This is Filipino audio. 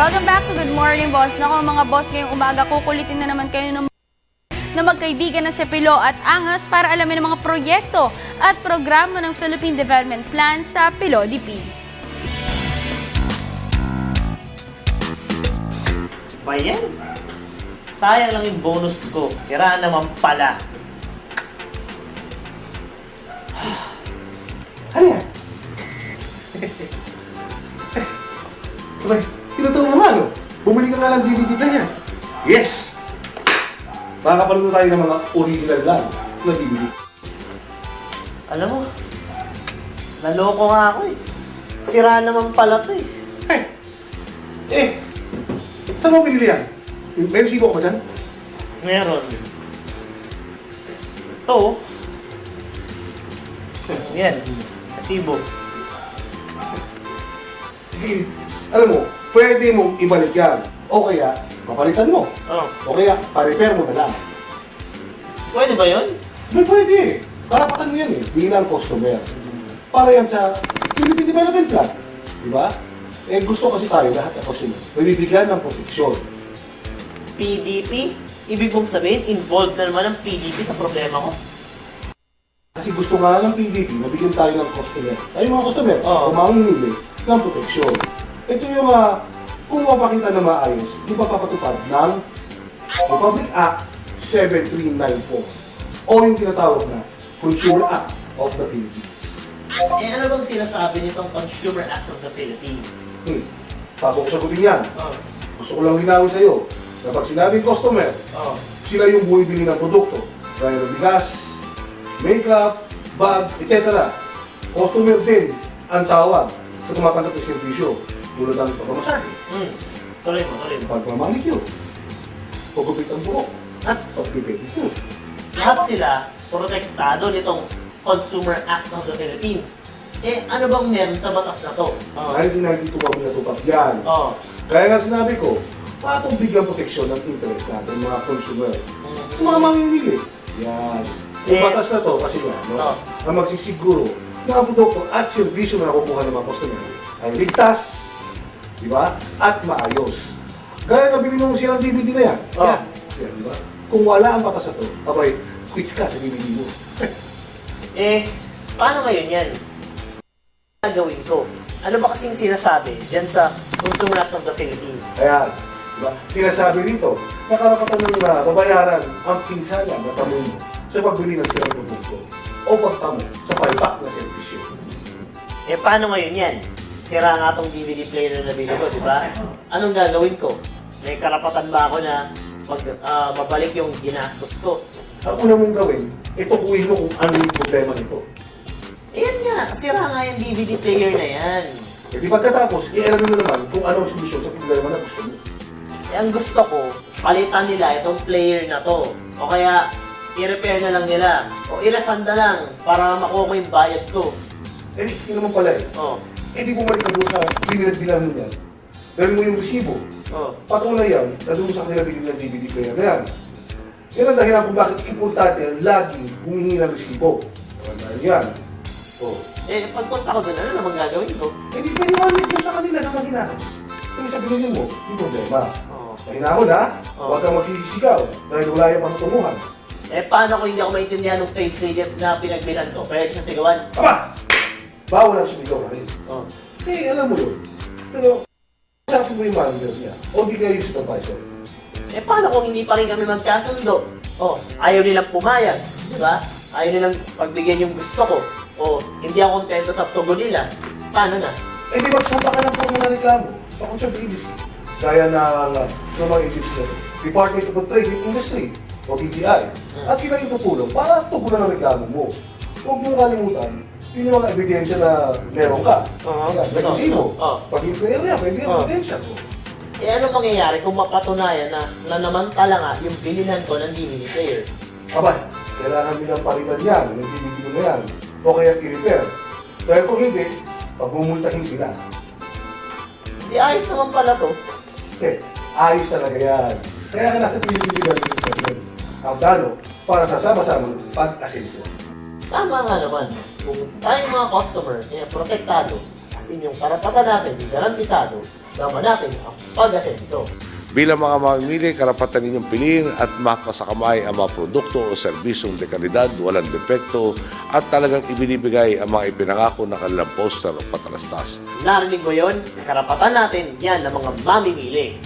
Welcome back to Good Morning Boss. Nako mga boss, ngayong umaga kukulitin na naman kayo na magkaibigan na si Pilo at Angas para alamin ang mga proyekto at programa ng Philippine Development Plan sa Pilo DP. Bayan? Sayang lang yung bonus ko. Sira naman pala. Ano yan? Sabay, tinuturo mo ano? Bumili ka nga ng DVD player. Yes! Makakapanood tayo ng mga original lang na DVD. Alam mo, naloko nga ako eh. Sira naman pala to eh. Saan mo pinili yan? May resibo ka ba dyan? Meron. Ito. Yan. Kasibo. Alam mo, pwede mong ibalik yan. O kaya, papalitan mo. Oh. O kaya, pa-repair mo na lang. Pwede ba yun? May pwede. Karapatan mo yan eh, bilang customer. Para yan sa Philippine Development Plan. Di ba? Eh gusto kasi tayo lahat na customer. Bibigyan ng proteksyon. PDP? Ibig mong sabihin, involved na naman ang PDP sa problema ko? Kasi gusto nga ng PDP na bigyan tayo ng customer. Tayo mga customer, Oo. kung mamimili ng proteksyon. Ito yung kung mapakita na maayos, yung papatupad ng Republic Act 7394 o yung tinatawag na Consumer Act of the Philippines. Eh ano bang sinasabi nitong Consumer Act of the Philippines? Bago ko sagutin yan, Oh. gusto ko lang linawin sa'yo na pag sinabing customer, Oh. sila yung bumibili ng produkto. Gaya ng bigas, makeup, bag, etc. Customer din ang tawag sa tumatanggap ng servisyo. Tulad ng pagmamasahe, Tuloy mo. pagmamanicure, pagupit ang buhok, at pagpipedicure. Lahat sila protektado nitong Consumer Act of the Philippines. Eh, ano bang meron sa batas na to? Dahil hindi ba pinatupad yan. Oh. Kaya nga sinabi ko, para itong bigyan proteksyon ng interest natin mga consumer. Yung mga mamimili. Yan. Yung batas na to, kasi nga, no, ang magsisiguro na ang produkto at servisyo na nakukuha ng mga customer ay ligtas, di ba? At maayos. Gaya na bili mo siya ng DVD na yan. Yan. Yan, di ba? Kung wala ang batas na to, abay, quits ka sa DVD mo. Eh, paano ngayon yan? Ano gawin ko? Ano ba kasing sinasabi dyan sa Consumer Act of the Philippines? Ayan. Diba? Sinasabi rito, na karapatan ng babayaran ang pinsala na tamo mo sa pagbili ng sirang produkto o pagtamo sa palpak na servisyo. Eh, paano ngayon yan? Sira nga tong DVD player na nabili ko, di ba? Anong gagawin ko? May karapatan ba ako na mabalik yung ginastos ko? Ang una mong gawin, itukuyin mo kung ano yung problema nito. Ayan nga, sira nga yung DVD player na yan. E di pagkatapos, i-alam mo naman kung ano ang solusyon sa problema na gusto mo. Eh, ang gusto ko, palitan nila itong player na to. O kaya, i-repair na lang nila. O i-refund na lang para makuha ko yung bayad ko. Eh, yun naman pala eh. O, Eh di bumalik ka doon sa binilad-bilan mo yan. Dahil mo yung resibo. o. Patunay yan na doon sa kanila bilhin ng DVD player na yan. Yan ang dahilan kung bakit importante ang laging humihingi ng resibo. Dahil yan. Oh. Eh, pagpunta ko doon, ano naman gagawin ko? Eh di piniwanag mo sa kanila na mahinahan. Kung sa bilhin mo, yung problema. O. Mahinahon ha? Oh. Huwag kang magsisigaw dahil wala yung patutunguhan. Eh, paano kung hindi ako maintindihan ng sales na pinagbilhan ko? Pwede siya sigawan? Aba! Bawal ang sumigaw na rin. O. Eh, alam mo yun. Pero, sabi mo yung manager niya o di kayo yung supervisor. Eh, paano kung hindi pa rin kami magkasundo? O, ayaw nilang pumayag, di ba? Ayaw nilang pagbigyan yung gusto ko. O, hindi ako kontento sa tugon nila. Paano na? Eh di magsampa ka ng formal na reklamo sa concerned agency. Gaya ng mga agency na Department of Trade and Industry o DTI. At sila yung tutulong para tugunan ang reklamo mo. Huwag mong kalimutan, yun yung mga ebidensya na meron ka. May resibo. Pag yung player niya, pwede yung ebidensya. Eh, ano mangyayari kung mapatunayan na namantala nga yung bilihan ko ng DVD player? Abay, kailangan nilang palitan yan, yung DVD mo na yan. O kaya i-repair. Dahil kung hindi, pagmumultahin sila. Hindi ayos naman pala to. Eh, ayos talaga yan. Kaya ka nasa Pilipinas ng ang plano para sa sama-samang pag-asenso. Tama nga naman. Kung tayong mga customer, protektado, as in yung karapatan natin, garantisado, naman natin ang pag-asenso. Bilang mga mamimili, karapatan ninyong piliin at makasakamay ang mga produkto o serbisyong de kalidad, walang depekto at talagang ibinibigay ang mga ipinangako na kanilang poster o patalastas. Narinig mo yun? Karapatan natin yan ng mga mamimili.